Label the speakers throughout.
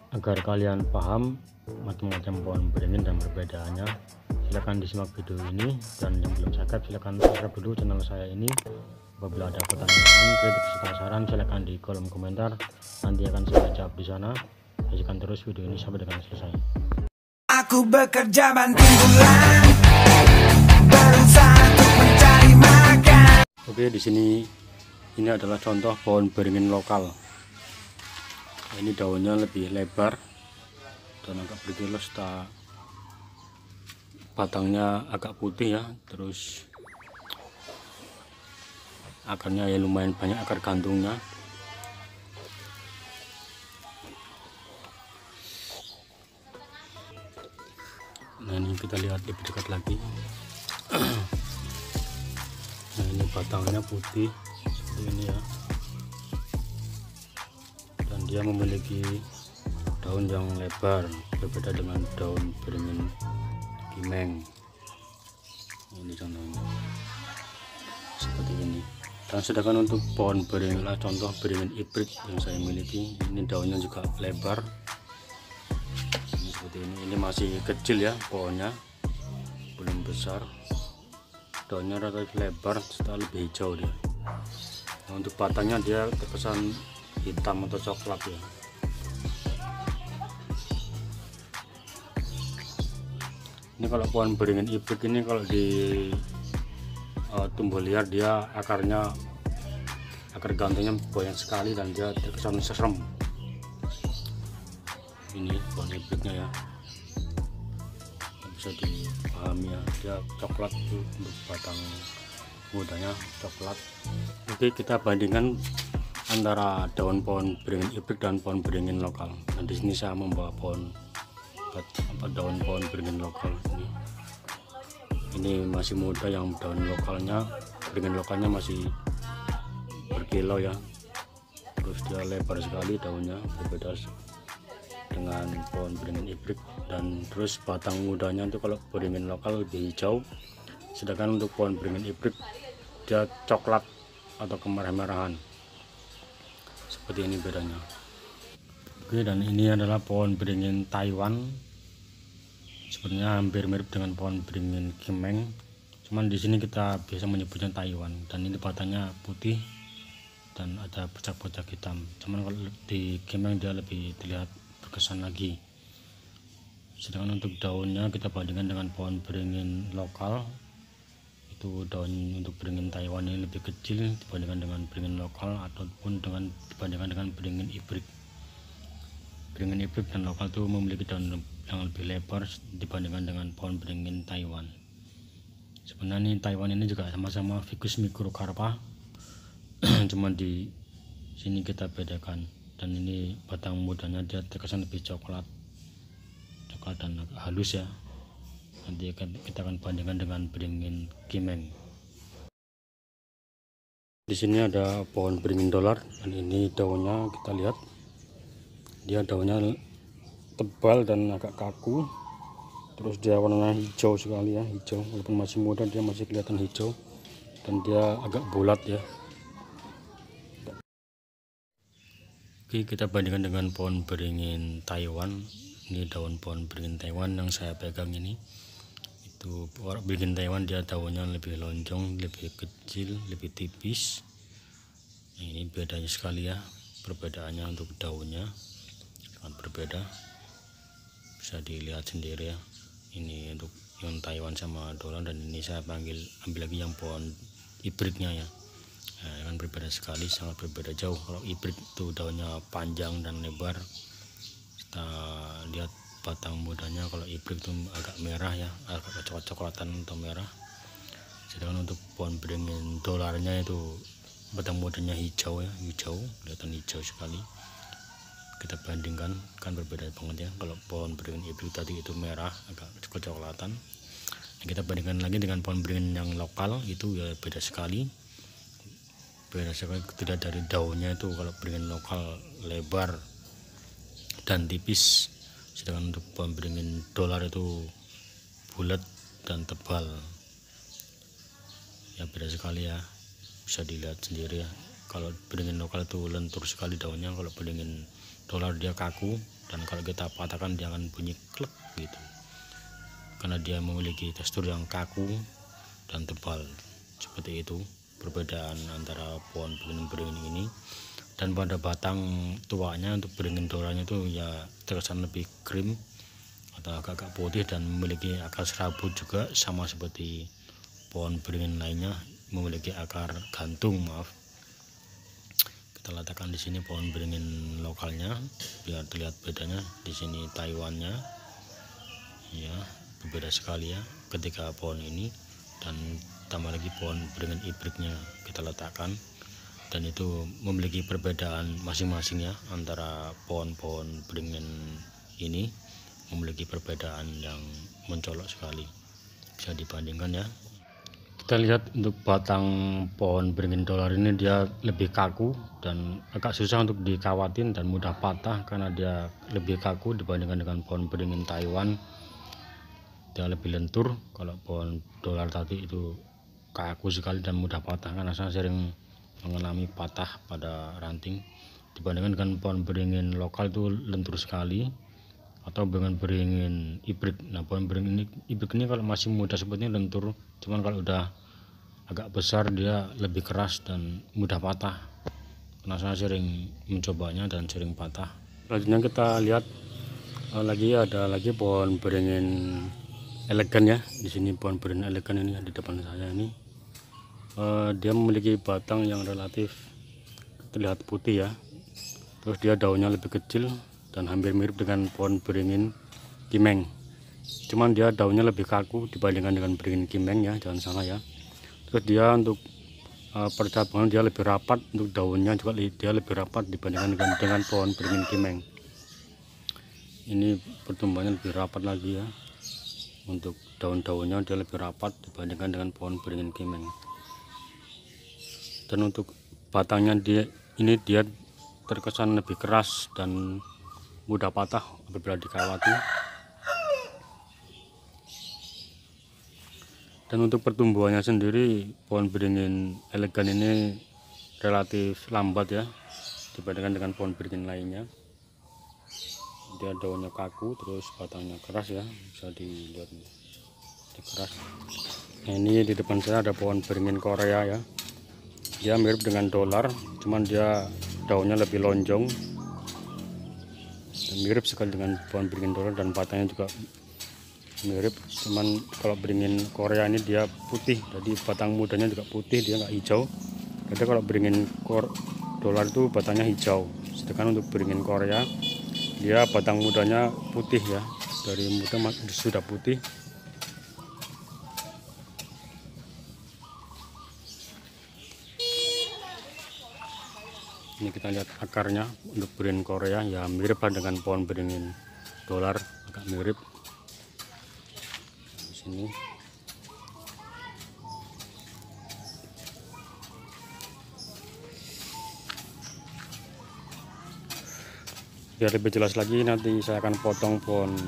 Speaker 1: Agar kalian paham macam-macam pohon beringin dan perbedaannya, silahkan disimak video ini, dan yang belum subscribe silahkan subscribe dulu channel saya ini. Apabila ada pertanyaan, kritik, serta saran silahkan di kolom komentar, nanti akan saya jawab di sana. Saksikan terus video ini sampai dengan selesai.
Speaker 2: Aku bekerja banting tulang, berusaha untuk mencari makan.
Speaker 1: Oke, di sini ini adalah contoh pohon beringin lokal. Ini daunnya lebih lebar dan agak berkilau, batangnya agak putih ya, terus akarnya ya lumayan banyak, akar gantungnya. Nah, ini kita lihat lebih dekat lagi. Nah, ini batangnya putih seperti ini ya, dan dia memiliki daun yang lebar, berbeda dengan daun beringin kimeng. Ini contohnya seperti ini. Dan sedangkan untuk pohon beringin, contoh beringin hibrid yang saya miliki, ini daunnya juga lebar. Ini seperti ini masih kecil ya pohonnya, belum besar. Daunnya relatif lebar, serta lebih hijau dia. Nah, untuk batangnya dia terkesan hitam atau coklat ya. Ini kalau pohon beringin hibrid ini kalau di tumbuh liar, dia akar gantungnya banyak sekali dan dia terkesan serem. Ini pohon hibridnya ya, bisa dipahami ya, dia coklat itu untuk batang mudanya coklat. Oke, kita bandingkan antara daun pohon beringin hibrid dan pohon beringin lokal. Dan di sini saya membawa daun pohon beringin lokal ini masih muda, yang daun lokalnya, beringin lokalnya masih berkilau ya, terus dia lebar sekali daunnya, berbeda dengan pohon beringin hibrid. Dan terus batang mudanya itu kalau beringin lokal lebih hijau, sedangkan untuk pohon beringin hibrid dia coklat atau kemerah-merahan. Seperti ini bedanya. Oke, dan ini adalah pohon beringin Taiwan. Sebenarnya hampir mirip dengan pohon beringin kimeng, cuman di sini kita biasa menyebutnya Taiwan. Dan ini batangnya putih dan ada bercak-bercak hitam, cuman kalau di kimeng dia lebih terlihat berkesan lagi. Sedangkan untuk daunnya kita bandingkan dengan pohon beringin lokal, itu daun untuk beringin Taiwan ini lebih kecil dibandingkan dengan beringin lokal ataupun dibandingkan dengan beringin hibrid. Beringin hibrid dan lokal itu memiliki daun yang lebih lebar dibandingkan dengan pohon beringin Taiwan. Sebenarnya ini Taiwan ini juga sama-sama Ficus microcarpa, cuma di sini kita bedakan. Dan ini batang mudanya dia terkesan lebih coklat dan agak halus ya. Nanti kita akan bandingkan dengan beringin kimeng. Di sini ada pohon beringin dolar, dan ini daunnya kita lihat, dia daunnya tebal dan agak kaku, terus dia warnanya hijau sekali ya, hijau, walaupun masih muda dia masih kelihatan hijau, dan dia agak bulat ya. Oke, kita bandingkan dengan pohon beringin Taiwan. Ini daun pohon beringin Taiwan yang saya pegang ini. Itu beringin Taiwan, dia daunnya lebih lonjong, lebih kecil, lebih tipis. Ini bedanya sekali ya, perbedaannya untuk daunnya sangat berbeda, bisa dilihat sendiri ya. Ini untuk yang Taiwan sama dolar, dan ini saya ambil lagi yang pohon hibridnya ya. Nah, kan berbeda sekali, sangat berbeda jauh. Kalau hibrid itu daunnya panjang dan lebar, kita lihat batang mudanya. Kalau hibrid itu agak merah ya, agak coklat-coklatan atau merah. Sedangkan untuk pohon beringin dolarnya itu batang mudanya hijau ya, hijau, kelihatan hijau sekali. Kita bandingkan, kan berbeda banget ya. Kalau pohon beringin hibrid tadi itu merah, agak kecoklatan. Kita bandingkan lagi dengan pohon beringin yang lokal, itu ya beda sekali. Beda sekali, tidak dari daunnya itu. Kalau beringin lokal lebar dan tipis, sedangkan untuk pohon beringin dolar itu bulat dan tebal. Ya beda sekali ya, bisa dilihat sendiri ya. Kalau beringin lokal itu lentur sekali daunnya, kalau beringin dolar dia kaku, dan kalau kita patahkan dia akan bunyi klek gitu, karena dia memiliki tekstur yang kaku dan tebal. Seperti itu perbedaan antara pohon beringin ini. Dan pada batang tuanya untuk beringin dolarnya itu ya terkesan lebih krim atau agak putih dan memiliki akar serabut juga, sama seperti pohon beringin lainnya memiliki akar gantung. Maaf, kita letakkan di sini pohon beringin lokalnya biar terlihat bedanya. Di sini Taiwannya ya, berbeda sekali ya ketika pohon ini, dan tambah lagi pohon beringin hibridnya kita letakkan, dan itu memiliki perbedaan masing-masing ya. Antara pohon-pohon beringin ini memiliki perbedaan yang mencolok sekali, bisa dibandingkan ya. Kita lihat untuk batang pohon beringin dolar ini dia lebih kaku dan agak susah untuk dikawatin dan mudah patah karena dia lebih kaku dibandingkan dengan pohon beringin Taiwan. Dia lebih lentur. Kalau pohon dolar tadi itu kaku sekali dan mudah patah, karena saya sering mengalami patah pada ranting. Dibandingkan dengan pohon beringin lokal itu lentur sekali, atau dengan beringin hibrid. Nah, pohon beringin hibrid ini kalau masih muda seperti ini lentur, cuman kalau udah agak besar dia lebih keras dan mudah patah, karena saya sering mencobanya dan sering patah. Selanjutnya kita lihat ada lagi pohon beringin elegan ya. Di sini pohon beringin elegan ini di depan saya ini. Dia memiliki batang yang relatif terlihat putih ya, terus dia daunnya lebih kecil dan hampir mirip dengan pohon beringin kimeng, cuman dia daunnya lebih kaku dibandingkan dengan beringin kimeng ya, jangan salah ya. Terus dia untuk percabangan dia lebih rapat, untuk daunnya juga dia lebih rapat dibandingkan dengan pohon beringin kimeng. Ini pertumbuhannya lebih rapat lagi ya, untuk daun-daunnya dia lebih rapat dibandingkan dengan pohon beringin kimeng. Dan untuk batangnya dia terkesan lebih keras dan mudah patah apabila dikawati. Dan untuk pertumbuhannya sendiri, pohon beringin elegan ini relatif lambat ya dibandingkan dengan pohon beringin lainnya. Dia daunnya kaku, terus batangnya keras ya, bisa dilihat ini keras. Nah, ini di depan saya ada pohon beringin Korea ya. Dia mirip dengan dolar, cuman dia daunnya lebih lonjong, mirip sekali dengan pohon beringin dolar, dan batangnya juga mirip. Cuman kalau beringin Korea ini dia putih, jadi batang mudanya juga putih, dia nggak hijau. Jadi kalau beringin dolar itu batangnya hijau, sedangkan untuk beringin Korea dia batang mudanya putih ya, dari muda sudah putih. Ini kita lihat akarnya untuk beringin Korea ya, mirip dengan pohon beringin dolar, agak mirip di sini. Biar lebih jelas lagi, nanti saya akan potong pohon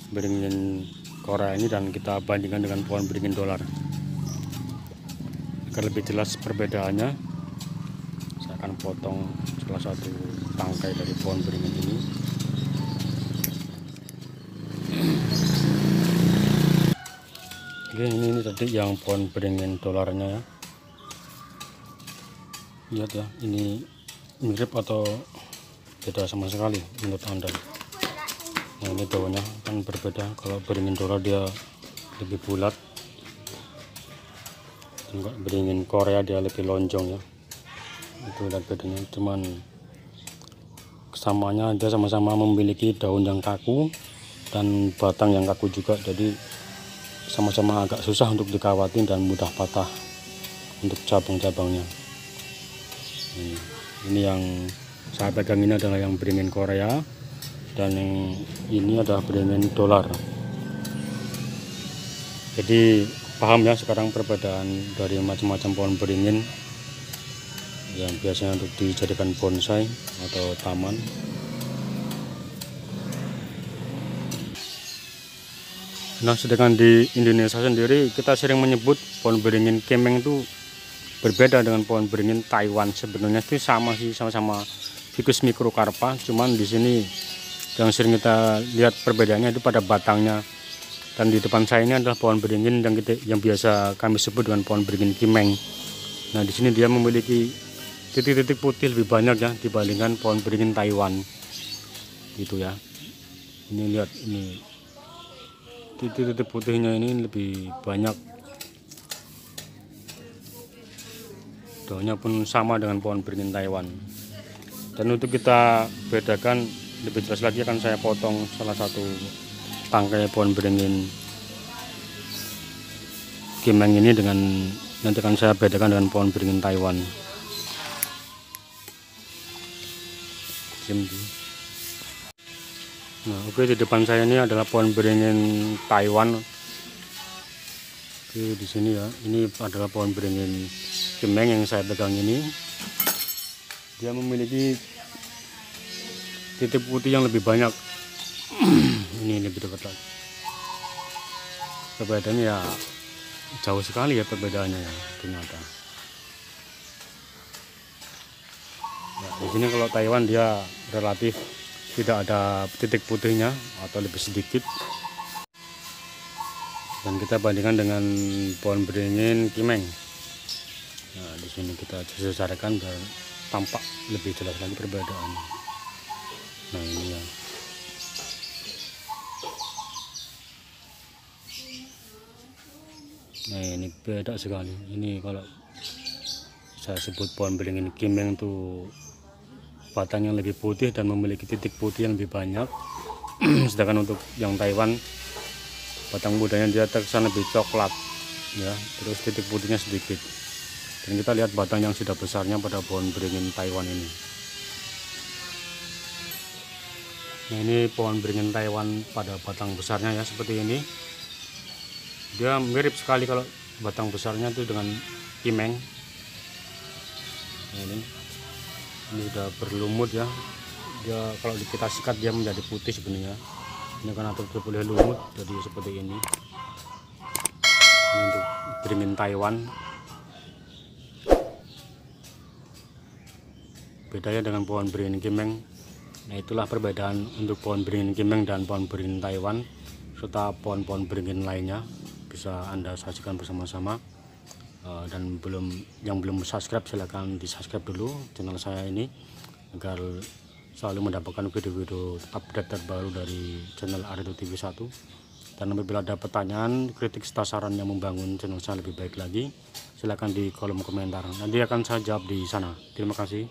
Speaker 1: beringin Korea ini dan kita bandingkan dengan pohon beringin dolar agar lebih jelas perbedaannya. Akan potong salah satu tangkai dari pohon beringin ini. Oke, ini tadi yang pohon beringin dolarnya ya. Lihat ya, ini mirip atau beda sama sekali menurut Anda. Nah, ini daunnya kan berbeda. Kalau beringin dolar dia lebih bulat, dan beringin Korea dia lebih lonjong ya. Itu lihat bedanya, cuman kesamanya dia sama-sama memiliki daun yang kaku dan batang yang kaku juga, jadi sama-sama agak susah untuk dikawatin dan mudah patah untuk cabang-cabangnya. Ini yang saya pegang ini adalah yang beringin Korea, dan yang ini adalah beringin dolar. Jadi paham ya sekarang perbedaan dari macam-macam pohon beringin yang biasanya untuk dijadikan bonsai atau taman. Nah, sedangkan di Indonesia sendiri kita sering menyebut pohon beringin kimeng itu berbeda dengan pohon beringin Taiwan. Sebenarnya itu sama sih, sama-sama Ficus microcarpa, cuman di sini yang sering kita lihat perbedaannya itu pada batangnya. Dan di depan saya ini adalah pohon beringin yang biasa kami sebut dengan pohon beringin kimeng. Nah, di sini dia memiliki titik-titik putih lebih banyak ya dibandingkan pohon beringin Taiwan. Gitu ya. Ini lihat ini. Titik-titik putihnya ini lebih banyak. Daunnya pun sama dengan pohon beringin Taiwan. Dan untuk kita bedakan lebih jelas lagi akan saya potong salah satu tangkai pohon beringin kimeng ini dengan nanti akan saya bedakan dengan pohon beringin Taiwan. Nah, oke, di depan saya ini adalah pohon beringin Taiwan. Oke, di sini ya, ini adalah pohon beringin kimeng yang saya pegang ini. Dia memiliki titik putih yang lebih banyak. Ini lebih dekat lagi. Perbedaannya ya jauh sekali ya perbedaannya ya ternyata. Ya, di sini kalau Taiwan dia relatif tidak ada titik putihnya atau lebih sedikit. Dan kita bandingkan dengan pohon beringin kimeng. Nah, di sini kita sesuaikan biar tampak lebih jelas lagi perbedaannya. Nah, ini ya. Nah, ini beda sekali. Ini kalau saya sebut pohon beringin kimeng tuh batangnya lebih putih dan memiliki titik putih yang lebih banyak. Sedangkan untuk yang Taiwan batang mudanya dia terkesan lebih coklat ya, terus titik putihnya sedikit. Dan kita lihat batang yang sudah besarnya pada pohon beringin Taiwan ini. Nah, ini pohon beringin Taiwan pada batang besarnya ya seperti ini. Dia mirip sekali kalau batang besarnya itu dengan kimeng. Nah, ini udah berlumut ya. Dia kalau kita sikat dia menjadi putih sebenarnya. Ini karena terboleh lumut jadi seperti ini. Ini untuk beringin Taiwan. Bedanya dengan pohon beringin kimeng. Nah, itulah perbedaan untuk pohon beringin kimeng dan pohon beringin Taiwan serta pohon-pohon beringin lainnya. Bisa Anda saksikan bersama-sama. Dan yang belum subscribe silahkan di subscribe dulu channel saya ini agar selalu mendapatkan video-video update terbaru dari channel Arito TV 1. Dan apabila ada pertanyaan, kritik, serta saran yang membangun channel saya lebih baik lagi, silahkan di kolom komentar. Nanti akan saya jawab di sana. Terima kasih.